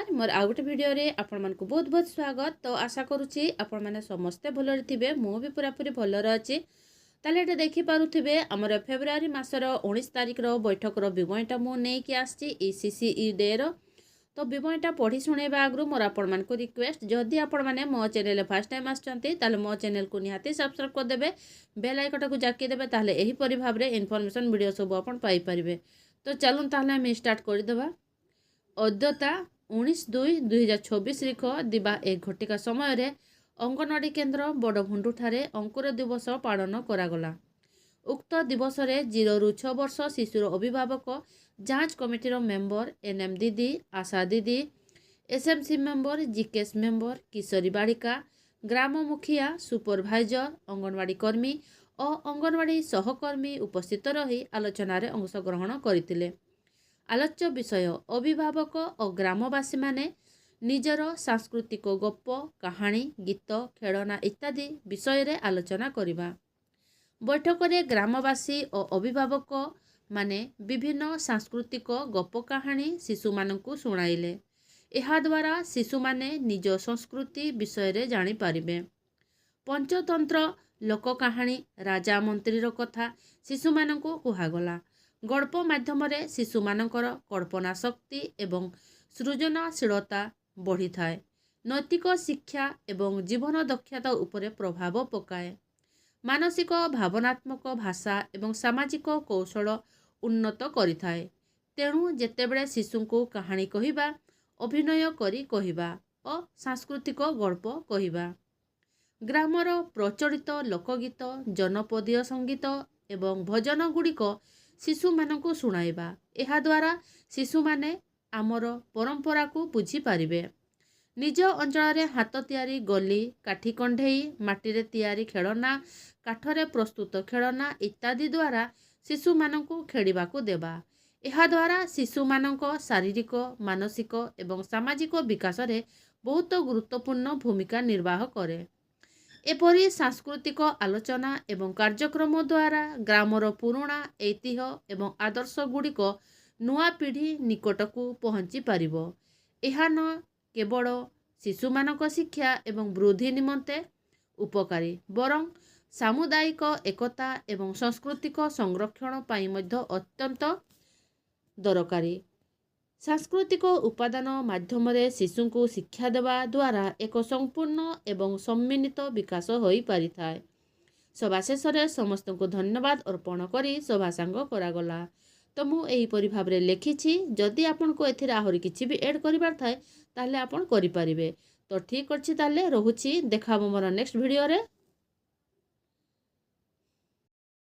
नमस्कार मोर आउ गोटे भिडियो रे आपण मानकु बहुत बहुत स्वागत। तो आशा करूची आपण माने समस्ते भलरे थिबे, मो भी पूरा पूरी भलरे अछि। ताले एटा देखि पारुथिबे हमर फेब्रुआरी मासर 19 तारिख रो बैठक रो विवरणटा मो नै कि आछि ईसीसीई डे रो। तो विवरणटा पढ़ी सुनेबा आगरु मोर आपण मानकु रिक्वेस्ट, जदि आपण माने मो चैनल फर्स्ट टाइम आछंती ताले मो चैनल को निहाती सब्सक्राइब कर देबे, बेल आइकन को जाकी देबे, ताले एही परि भाबरे इन्फॉर्मेशन वीडियो सब आपण पाई परिबे। तो चलून ताले हम स्टार्ट कर देबा। अद्यता 19/2/2024 रिख दिबा 1 घटिका समय अंगनवाड़ी केन्द्र बड़भुंडु ठारे अंकुर दिवस पालन करागला। उक्त दिवस रे 0 ରୁ 6 वर्ष शिशुर अभिभावक, जांच कमिटी मेंबर, एनएम दीदी, आशा दीदी, एसएमसी मेंबर, जीकेएस मेंबर, किशोरी बालिका, ग्राम मुखिया, सुपरभाइजर, अंगनवाड़ी कर्मी और अंगनवाड़ी सहकर्मी उपस्थित रही आलोचना रे अंशग्रहण करथिले। आलोच्य विषय अभिभावक और ग्रामवासी माने निजर सांस्कृतिक गप, कहानी, गीत, खेलना इत्यादि विषय रे आलोचना करिबा। बैठक रे ग्रामवासी और अभिभावक माने विभिन्न सांस्कृतिक गप कहानी शिशु मानकु सुनाइले। एहा द्वारा शिशु माने निज संस्कृति विषय रे जानि पारिबे। पंचतंत्र, लोक कहानी, राजा मंत्री रो कथा शिशु मानकु कुहागला। गल्प माध्यम रे शिशु मानकर कल्पना शक्ति एवं सृजनशीलता बढ़ी थाए। नैतिक शिक्षा एवं जीवन दक्षता उपरे प्रभाव पकाए। मानसिक भावनात्मक भाषा एवं सामाजिक कौशल उन्नत करिथाए। तेणु जेतेबेले शिशु को कहानी कहिबा, अभिनय करी कहिबा और सांस्कृतिक गल्प कहिबा। ग्रामर प्रचलित लोकगीत, जनपदीय संगीत एवं भजन गुड़िक शिशु मानकु सुनाइबा। एहा द्वारा शिशु माने आमर परंपरा को बुझी पारिबे। निज अंचल रे हाथ तियारी गली, काठी कंढेई, माटी रे तियारी खेलना, काठरे प्रस्तुत खेलना इत्यादि द्वारा शिशु मानकु खेलिबा को देबा। एहा द्वारा शिशु मानक शारीरिक, मानसिक एवं सामाजिक विकास रे बहुत गुरुत्वपूर्ण भूमिका निर्वाह करे। एपरी सांस्कृतिक आलोचना एवं कार्यक्रम द्वारा ग्रामर पुराणा ऐतिह्य एवं आदर्श गुड़िक नुआ पीढ़ी निकटकू पहुँची पारिबो। एहा न केवल शिशु मानक शिक्षा एवं वृद्धि निमंते उपकारी, बरं सामुदायिक एकता एवं सांस्कृतिक संरक्षण पाई मध्य अत्यंत दरकारी। सांस्कृतिक उपादान माध्यम रे शिशु को शिक्षा देवा द्वारा एक संपूर्ण एवं सम्मिलित विकास होई पारिथाए। सभा शेष रे समस्त को धन्यवाद अर्पण करी सभा सांग करागला। तो मु एही परि भाबरे लेखिछि। जदि आपन को एथिरे आहुरी किछि भी ऐड करिबार थाए ताले आपन करि पारिबे। तो ठीक अछि, ताले रहुछि, देखाबो मोर नेक्स्ट वीडियो रे।